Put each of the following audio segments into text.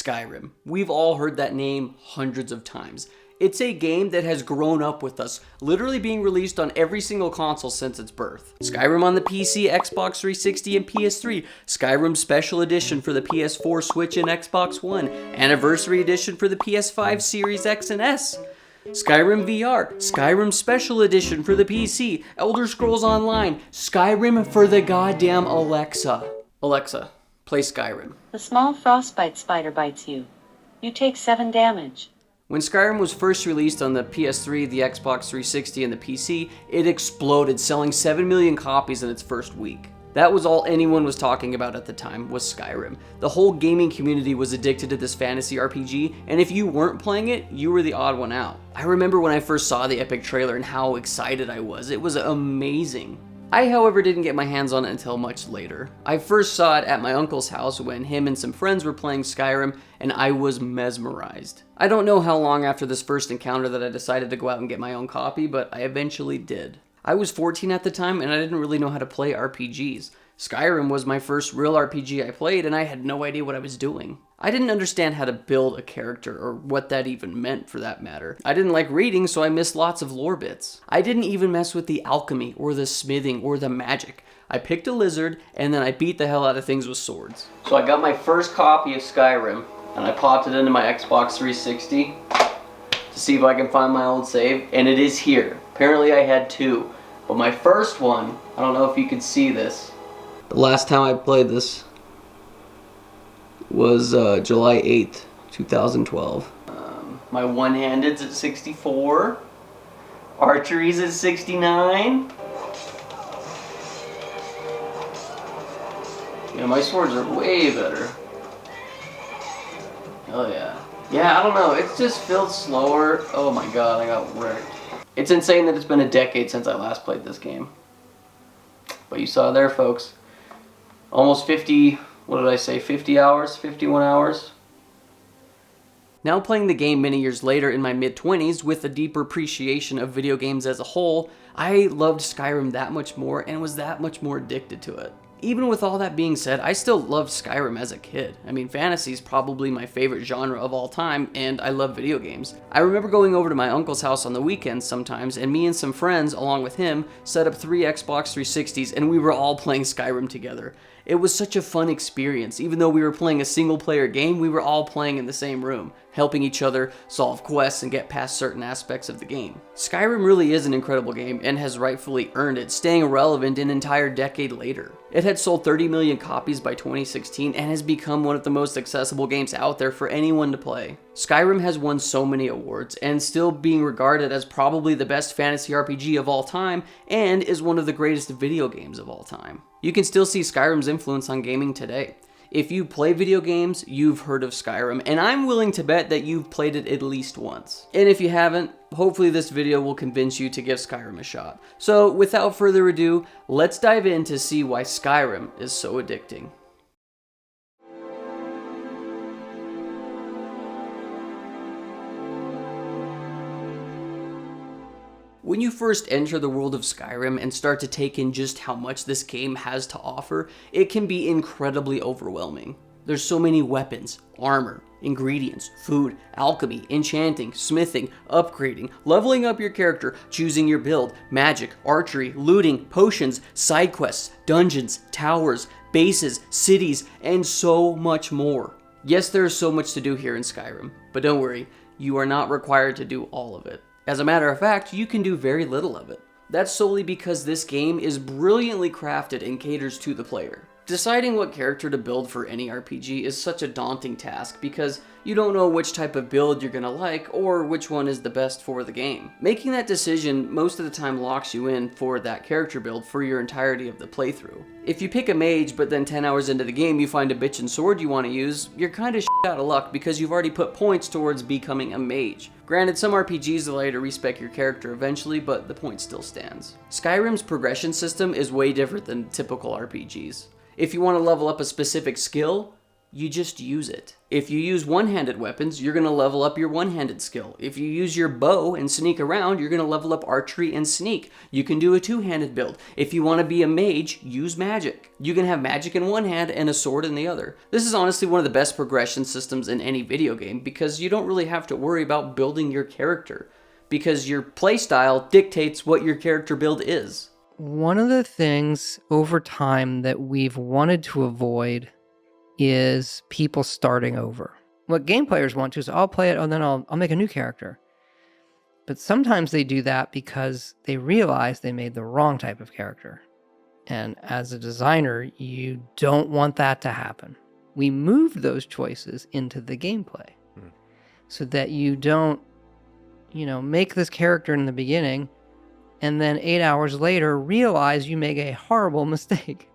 Skyrim. We've all heard that name hundreds of times. It's a game that has grown up with us, literally being released on every single console since its birth. Skyrim on the PC, Xbox 360, and PS3, Skyrim Special Edition for the PS4, Switch, and Xbox One, Anniversary Edition for the PS5, Series X and S, Skyrim VR, Skyrim Special Edition for the PC, Elder Scrolls Online, Skyrim for the goddamn Alexa. Alexa, play Skyrim. The small frostbite spider bites you. You take 7 damage. When Skyrim was first released on the PS3, the Xbox 360, and the PC, it exploded, selling 7 million copies in its first week. That was all anyone was talking about at the time, was Skyrim. The whole gaming community was addicted to this fantasy RPG, and if you weren't playing it, you were the odd one out. I remember when I first saw the epic trailer and how excited I was. It was amazing. I, however, didn't get my hands on it until much later. I first saw it at my uncle's house when him and some friends were playing Skyrim, and I was mesmerized. I don't know how long after this first encounter that I decided to go out and get my own copy, but I eventually did. I was 14 at the time, and I didn't really know how to play RPGs. Skyrim was my first real RPG I played, and I had no idea what I was doing. I didn't understand how to build a character, or what that even meant for that matter. I didn't like reading, so I missed lots of lore bits. I didn't even mess with the alchemy, or the smithing, or the magic. I picked a lizard, and then I beat the hell out of things with swords. So I got my first copy of Skyrim, and I popped it into my Xbox 360 to see if I can find my old save, and it is here. Apparently I had 2, but my first one, I don't know if you can see this. The last time I played this was July 8th, 2012. My one-handed's at 64. Archery's at 69. Yeah, my swords are way better. Oh yeah. Yeah, I don't know, it just feels slower. Oh my god, I got wrecked. It's insane that it's been a decade since I last played this game. But you saw there, folks. Almost 50, what did I say, 50 hours, 51 hours? Now playing the game many years later in my mid-20s with a deeper appreciation of video games as a whole, I loved Skyrim that much more and was that much more addicted to it. Even with all that being said, I still loved Skyrim as a kid. I mean, fantasy is probably my favorite genre of all time, and I love video games. I remember going over to my uncle's house on the weekends sometimes, and me and some friends, along with him, set up 3 Xbox 360s, and we were all playing Skyrim together. It was such a fun experience. Even though we were playing a single-player game, we were all playing in the same room, helping each other solve quests and get past certain aspects of the game. Skyrim really is an incredible game and has rightfully earned it, staying relevant an entire decade later. It had sold 30 million copies by 2016 and has become one of the most accessible games out there for anyone to play. Skyrim has won so many awards and still being regarded as probably the best fantasy RPG of all time and is one of the greatest video games of all time. You can still see Skyrim's influence on gaming today. If you play video games, you've heard of Skyrim, and I'm willing to bet that you've played it at least once. And if you haven't, hopefully this video will convince you to give Skyrim a shot. So without further ado, let's dive in to see why Skyrim is so addicting. When you first enter the world of Skyrim and start to take in just how much this game has to offer, it can be incredibly overwhelming. There's so many weapons, armor, ingredients, food, alchemy, enchanting, smithing, upgrading, leveling up your character, choosing your build, magic, archery, looting, potions, side quests, dungeons, towers, bases, cities, and so much more. Yes, there is so much to do here in Skyrim, but don't worry, you are not required to do all of it. As a matter of fact, you can do very little of it. That's solely because this game is brilliantly crafted and caters to the player. Deciding what character to build for any RPG is such a daunting task because you don't know which type of build you're gonna like or which one is the best for the game. Making that decision most of the time locks you in for that character build for your entirety of the playthrough. If you pick a mage but then 10 hours into the game you find a bitchin' sword you want to use, you're kinda out of luck because you've already put points towards becoming a mage. Granted, some RPGs allow you to respec your character eventually, but the point still stands. Skyrim's progression system is way different than typical RPGs. If you want to level up a specific skill, you just use it. If you use one-handed weapons, you're going to level up your one-handed skill. If you use your bow and sneak around, you're going to level up archery and sneak. You can do a two-handed build. If you want to be a mage, use magic. You can have magic in one hand and a sword in the other. This is honestly one of the best progression systems in any video game because you don't really have to worry about building your character because your playstyle dictates what your character build is. One of the things over time that we've wanted to avoid is people starting over. What game players want to is I'll play it and then I'll make a new character. But sometimes they do that because they realize they made the wrong type of character. And as a designer, you don't want that to happen. We moved those choices into the gameplay so that you don't, make this character in the beginning and then 8 hours later realize you make a horrible mistake.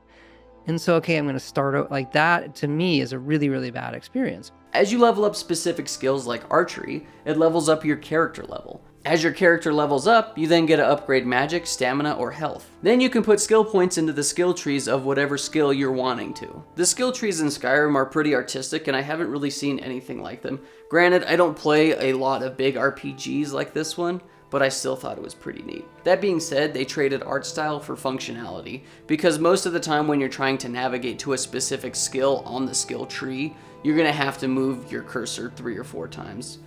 And so, okay, I'm going to start out like that. To me, is a really, really bad experience. As you level up specific skills like archery, it levels up your character level. As your character levels up, you then get to upgrade magic, stamina, or health. Then you can put skill points into the skill trees of whatever skill you're wanting to. The skill trees in Skyrim are pretty artistic, and I haven't really seen anything like them. Granted, I don't play a lot of big RPGs like this one, but I still thought it was pretty neat. That being said, they traded art style for functionality, because most of the time when you're trying to navigate to a specific skill on the skill tree, you're gonna have to move your cursor 3 or 4 times.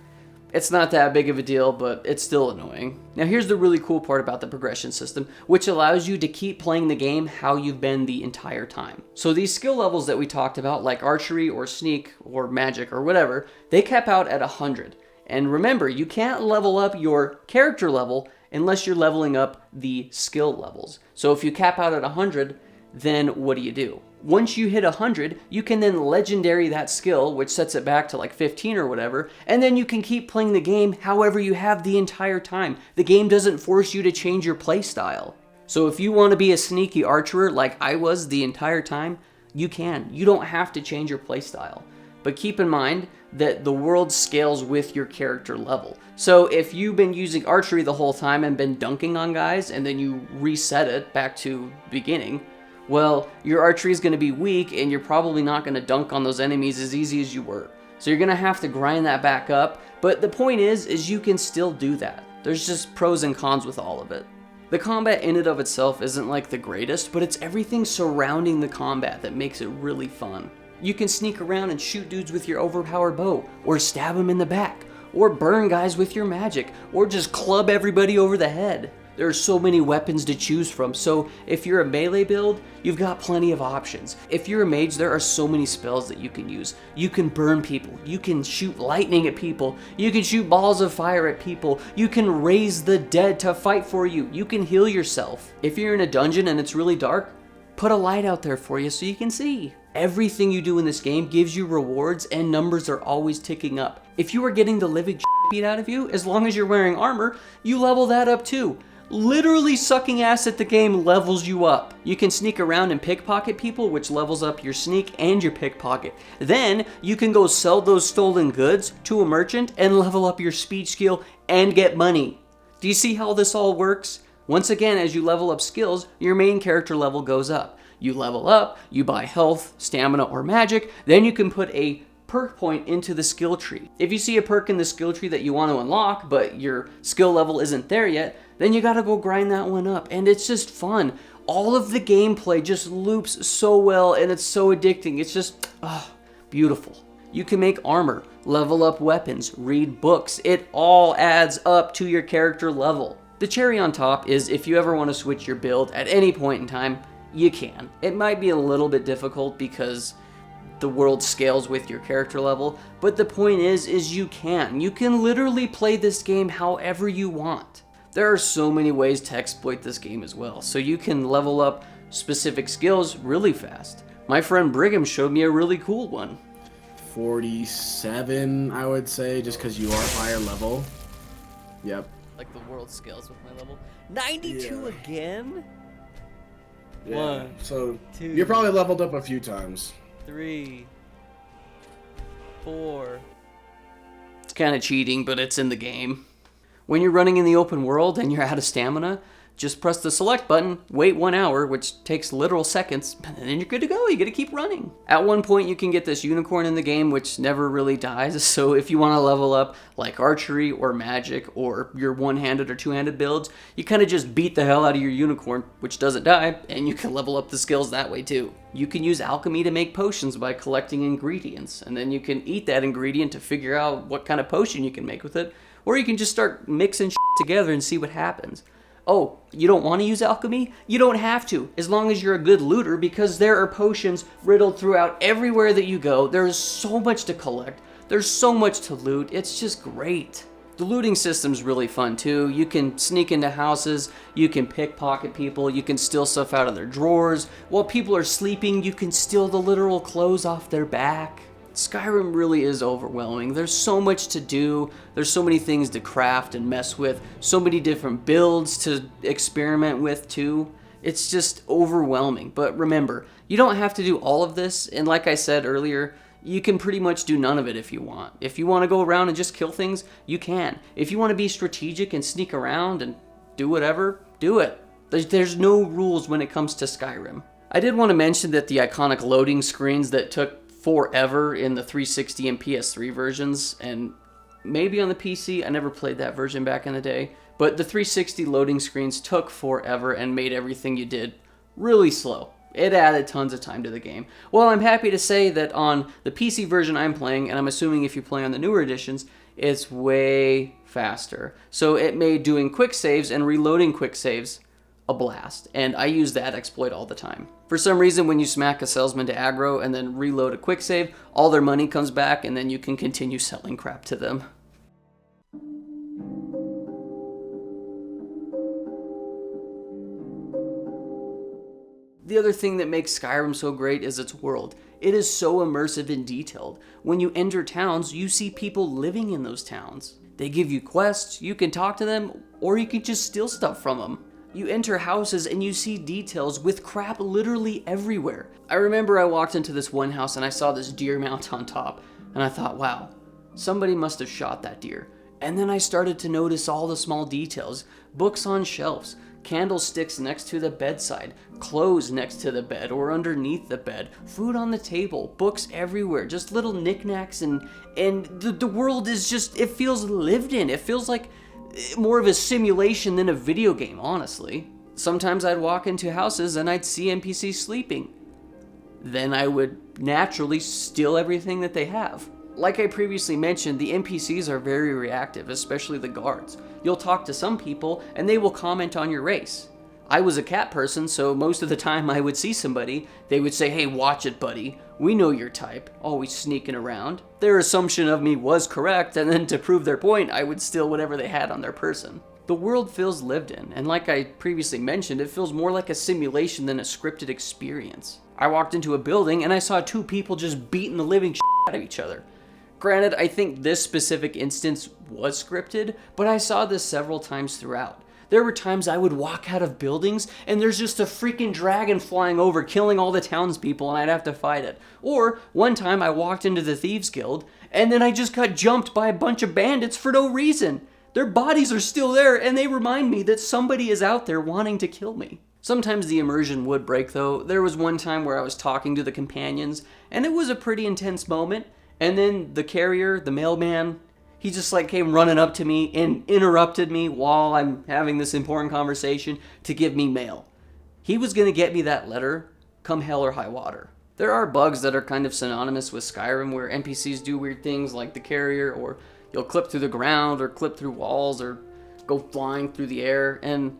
It's not that big of a deal, but it's still annoying. Now here's the really cool part about the progression system, which allows you to keep playing the game how you've been the entire time. So these skill levels that we talked about, like archery or sneak or magic or whatever, they cap out at 100. And remember, you can't level up your character level unless you're leveling up the skill levels. So if you cap out at 100, then what do? Once you hit 100, you can then legendary that skill, which sets it back to like 15 or whatever, and then you can keep playing the game however you have the entire time. The game doesn't force you to change your play style. So if you want to be a sneaky archer like I was the entire time, you can. You don't have to change your play style. But keep in mind that the world scales with your character level. So if you've been using archery the whole time and been dunking on guys and then you reset it back to beginning, well, your archery is going to be weak and you're probably not going to dunk on those enemies as easy as you were. So you're going to have to grind that back up. But the point is you can still do that. There's just pros and cons with all of it. The combat in and of itself isn't like the greatest, but it's everything surrounding the combat that makes it really fun. You can sneak around and shoot dudes with your overpowered bow, or stab them in the back, or burn guys with your magic, or just club everybody over the head. There are so many weapons to choose from, so if you're a melee build, you've got plenty of options. If you're a mage, there are so many spells that you can use. You can burn people, you can shoot lightning at people, you can shoot balls of fire at people, you can raise the dead to fight for you, you can heal yourself. If you're in a dungeon and it's really dark, put a light out there for you so you can see. Everything you do in this game gives you rewards and numbers are always ticking up. If you are getting the living beat out of you, as long as you're wearing armor, you level that up too. Literally sucking ass at the game levels you up. You can sneak around and pickpocket people, which levels up your sneak and your pickpocket. Then you can go sell those stolen goods to a merchant and level up your speed skill and get money. Do you see how this all works? Once again, as you level up skills, your main character level goes up. You level up, you buy health, stamina, or magic, then you can put a perk point into the skill tree. If you see a perk in the skill tree that you want to unlock, but your skill level isn't there yet, then you gotta go grind that one up, and it's just fun. All of the gameplay just loops so well, and it's so addicting. It's just, beautiful. You can make armor, level up weapons, read books. It all adds up to your character level. The cherry on top is if you ever want to switch your build at any point in time, you can. It might be a little bit difficult because the world scales with your character level, but the point is you can. You can literally play this game however you want. There are so many ways to exploit this game as well, so you can level up specific skills really fast. My friend Brigham showed me a really cool one. 47, I would say, just because you are higher level. Yep. Like the world scales with my level. 92 again? Yeah. 1, So 2, you're probably leveled up a few times. 3, 4. It's kind of cheating, but it's in the game. When you're running in the open world and you're out of stamina, just press the select button, wait 1 hour, which takes literal seconds, and then you're good to go. You get to keep running. At one point, you can get this unicorn in the game, which never really dies. So if you want to level up like archery or magic or your one-handed or two-handed builds, you kind of just beat the hell out of your unicorn, which doesn't die, and you can level up the skills that way too. You can use alchemy to make potions by collecting ingredients, and then you can eat that ingredient to figure out what kind of potion you can make with it, or you can just start mixing shit together and see what happens. Oh, you don't want to use alchemy? You don't have to, as long as you're a good looter, because there are potions riddled throughout everywhere that you go. There's so much to collect. There's so much to loot. It's just great. The looting system's really fun too. You can sneak into houses, you can pickpocket people, you can steal stuff out of their drawers. While people are sleeping, you can steal the literal clothes off their back. Skyrim really is overwhelming. There's so much to do. There's so many things to craft and mess with. So many different builds to experiment with too. It's just overwhelming. But remember, you don't have to do all of this. And like I said earlier, you can pretty much do none of it if you want. If you want to go around and just kill things, you can. If you want to be strategic and sneak around and do whatever, do it. There's no rules when it comes to Skyrim. I did want to mention that the iconic loading screens that took forever in the 360 and PS3 versions, and maybe on the PC, I never played that version back in the day, but the 360 loading screens took forever and made everything you did really slow. It added tons of time to the game. Well, I'm happy to say that on the PC version I'm playing, and I'm assuming if you play on the newer editions, it's way faster. So it made doing quick saves and reloading quick saves a blast, and I use that exploit all the time. For some reason, when you smack a salesman to aggro and then reload a quick save, all their money comes back and then you can continue selling crap to them. The other thing that makes Skyrim so great is its world. It is so immersive and detailed. When you enter towns, you see people living in those towns. They give you quests, you can talk to them, or you can just steal stuff from them. You enter houses and you see details with crap literally everywhere. I remember I walked into this one house and I saw this deer mount on top, and I thought, wow, somebody must have shot that deer. And then I started to notice all the small details. Books on shelves, candlesticks next to the bedside, clothes next to the bed or underneath the bed, food on the table, books everywhere, just little knickknacks, and the world is just, it feels lived in. It feels like more of a simulation than a video game, honestly. Sometimes I'd walk into houses and I'd see NPCs sleeping. Then I would naturally steal everything that they have. Like I previously mentioned, the NPCs are very reactive, especially the guards. You'll talk to some people and they will comment on your race. I was a cat person, so most of the time I would see somebody, they would say, "Hey, watch it, buddy. We know your type," always sneaking around. Their assumption of me was correct, and then to prove their point, I would steal whatever they had on their person. The world feels lived in, and like I previously mentioned, it feels more like a simulation than a scripted experience. I walked into a building and I saw two people just beating the living shit out of each other. Granted, I think this specific instance was scripted, but I saw this several times throughout. There were times I would walk out of buildings and there's just a freaking dragon flying over, killing all the townspeople, and I'd have to fight it. Or one time I walked into the Thieves Guild and then I just got jumped by a bunch of bandits for no reason. Their bodies are still there and they remind me that somebody is out there wanting to kill me. Sometimes the immersion would break though. There was one time where I was talking to the companions and it was a pretty intense moment, and then the carrier, the mailman, he just like came running up to me and interrupted me while I'm having this important conversation to give me mail. He was going to get me that letter come hell or high water. There are bugs that are kind of synonymous with Skyrim where NPCs do weird things like the carrier, or you'll clip through the ground or clip through walls or go flying through the air. And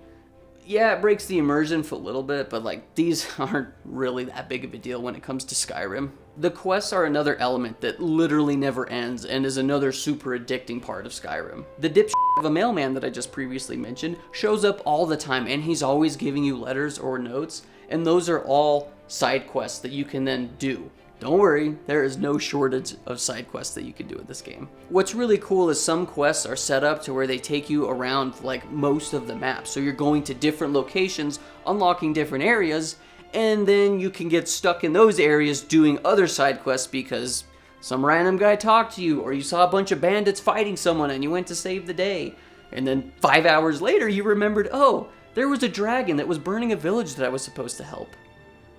yeah, it breaks the immersion for a little bit, but like these aren't really that big of a deal when it comes to Skyrim. The quests are another element that literally never ends and is another super addicting part of Skyrim. The dipshit of a mailman that I just previously mentioned shows up all the time and he's always giving you letters or notes, and those are all side quests that you can then do. Don't worry, there is no shortage of side quests that you can do in this game. What's really cool is some quests are set up to where they take you around like most of the map. So you're going to different locations, unlocking different areas, and then you can get stuck in those areas doing other side quests because some random guy talked to you, or you saw a bunch of bandits fighting someone and you went to save the day. And then 5 hours later you remembered, oh, There was a dragon that was burning a village that I was supposed to help.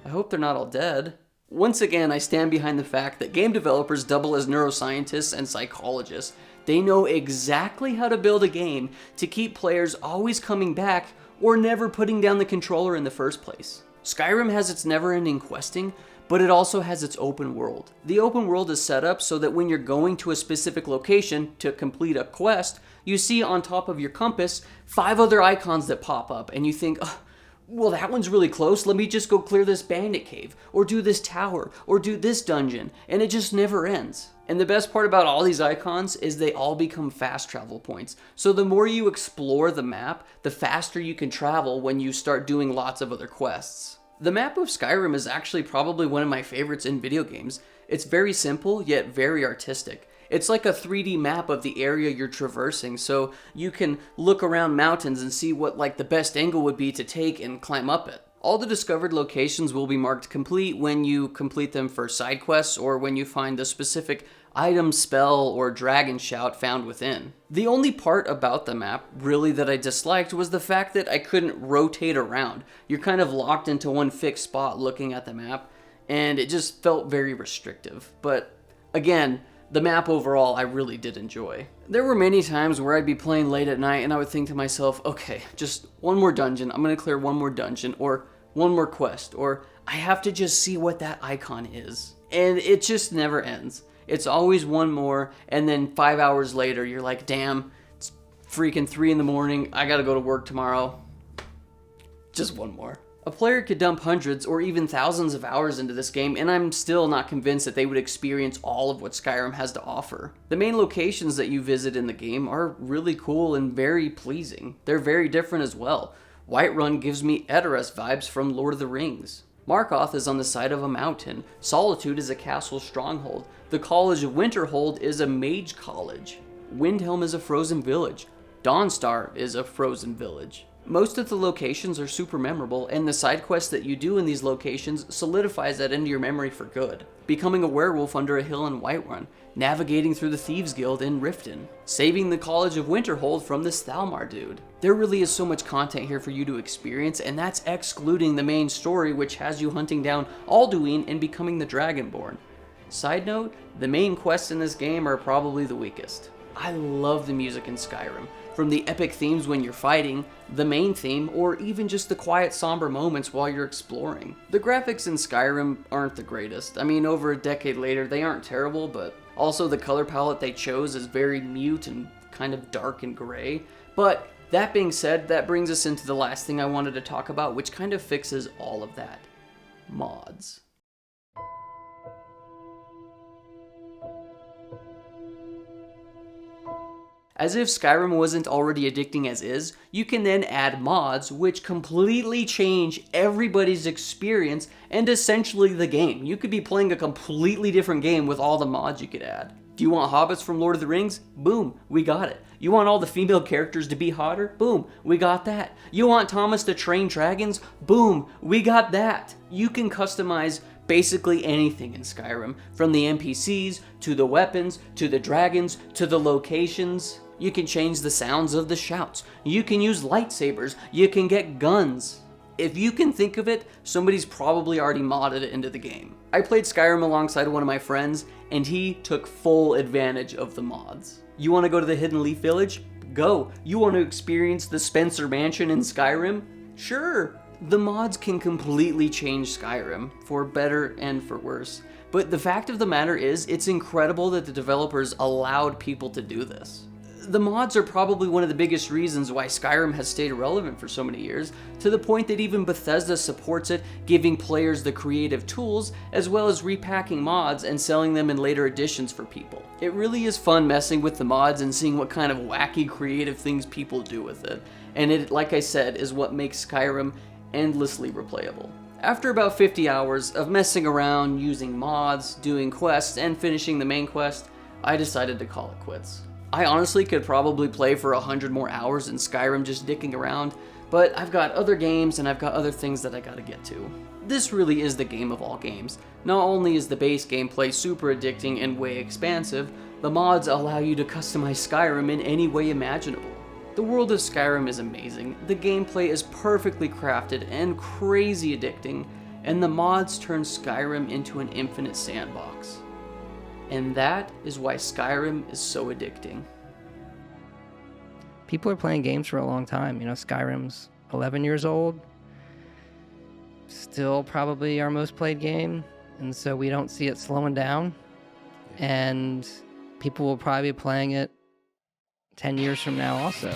I hope they're not all dead. Once again, I stand behind the fact that game developers double as neuroscientists and psychologists. They know exactly how to build a game to keep players always coming back or never putting down the controller in the first place. Skyrim has its never-ending questing, but it also has its open world. The open world is set up so that when you're going to a specific location to complete a quest, you see on top of your compass 5 other icons that pop up, and you think, oh, well, that one's really close, let me just go clear this bandit cave, or do this tower, or do this dungeon, and it just never ends. And the best part about all these icons is they all become fast travel points. So the more you explore the map, the faster you can travel when you start doing lots of other quests. The map of Skyrim is actually probably one of my favorites in video games. It's very simple, yet very artistic. It's like a 3D map of the area you're traversing, so you can look around mountains and see what like the best angle would be to take and climb up it. All the discovered locations will be marked complete when you complete them for side quests or when you find the specific item, spell, or dragon shout found within. The only part about the map really that I disliked was the fact that I couldn't rotate around. You're kind of locked into one fixed spot looking at the map, and it just felt very restrictive. But again, the map overall I really did enjoy. There were many times where I'd be playing late at night and I would think to myself, okay, just one more dungeon, I'm gonna clear one more dungeon, or one more quest, or I have to just see what that icon is. And it just never ends. It's always one more, and then 5 hours later you're like, damn, it's freaking 3 in the morning, I gotta go to work tomorrow. Just one more. A player could dump hundreds or even thousands of hours into this game, and I'm still not convinced that they would experience all of what Skyrim has to offer. The main locations that you visit in the game are really cool and very pleasing. They're very different as well. Whiterun gives me Edoras vibes from Lord of the Rings. Markoth is on the side of a mountain. Solitude is a castle stronghold. The College of Winterhold is a mage college. Windhelm is a frozen village. Dawnstar is a frozen village. Most of the locations are super memorable, and the side quests that you do in these locations solidifies that into your memory for good. Becoming a werewolf under a hill in Whiterun, navigating through the Thieves Guild in Riften, saving the College of Winterhold from the Thalmar dude. There really is so much content here for you to experience, and that's excluding the main story, which has you hunting down Alduin and becoming the Dragonborn. Side note, the main quests in this game are probably the weakest. I love the music in Skyrim. From the epic themes when you're fighting, the main theme, or even just the quiet somber moments while you're exploring. The graphics in Skyrim aren't the greatest. I mean, over a decade later, they aren't terrible, but also the color palette they chose is very mute and kind of dark and gray. But that being said, that brings us into the last thing I wanted to talk about, which kind of fixes all of that. Mods. As if Skyrim wasn't already addicting as is, you can then add mods which completely change everybody's experience and essentially the game. You could be playing a completely different game with all the mods you could add. Do you want hobbits from Lord of the Rings? Boom, we got it. You want all the female characters to be hotter? Boom, we got that. You want Thomas to train dragons? Boom, we got that. You can customize basically anything in Skyrim, from the NPCs, to the weapons, to the dragons, to the locations. You can change the sounds of the shouts. You can use lightsabers. You can get guns. If you can think of it, somebody's probably already modded it into the game. I played Skyrim alongside one of my friends, and he took full advantage of the mods. You want to go to the Hidden Leaf Village? Go. You want to experience the Spencer Mansion in Skyrim? Sure. The mods can completely change Skyrim, for better and for worse. But the fact of the matter is, it's incredible that the developers allowed people to do this. The mods are probably one of the biggest reasons why Skyrim has stayed relevant for so many years, to the point that even Bethesda supports it, giving players the creative tools, as well as repacking mods and selling them in later editions for people. It really is fun messing with the mods and seeing what kind of wacky creative things people do with it, and it, like I said, is what makes Skyrim endlessly replayable. After about 50 hours of messing around, using mods, doing quests, and finishing the main quest, I decided to call it quits. I honestly could probably play for 100 more hours in Skyrim just dicking around, but I've got other games and I've got other things that I gotta get to. This really is the game of all games. Not only is the base gameplay super addicting and way expansive, the mods allow you to customize Skyrim in any way imaginable. The world of Skyrim is amazing, the gameplay is perfectly crafted and crazy addicting, and the mods turn Skyrim into an infinite sandbox. And that is why Skyrim is so addicting. People are playing games for a long time. You know, Skyrim's 11 years old. Still probably our most played game. And so we don't see it slowing down. And people will probably be playing it 10 years from now also.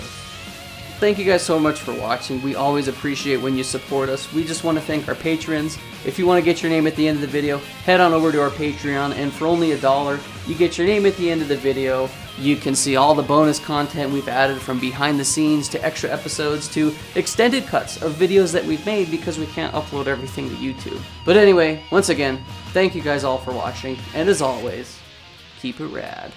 Thank you guys so much for watching. We always appreciate when you support us. We just want to thank our patrons. If you want to get your name at the end of the video, head on over to our Patreon, and for only $1, you get your name at the end of the video. You can see all the bonus content we've added, from behind the scenes to extra episodes to extended cuts of videos that we've made because we can't upload everything to YouTube. But anyway, once again, thank you guys all for watching, and as always, keep it rad.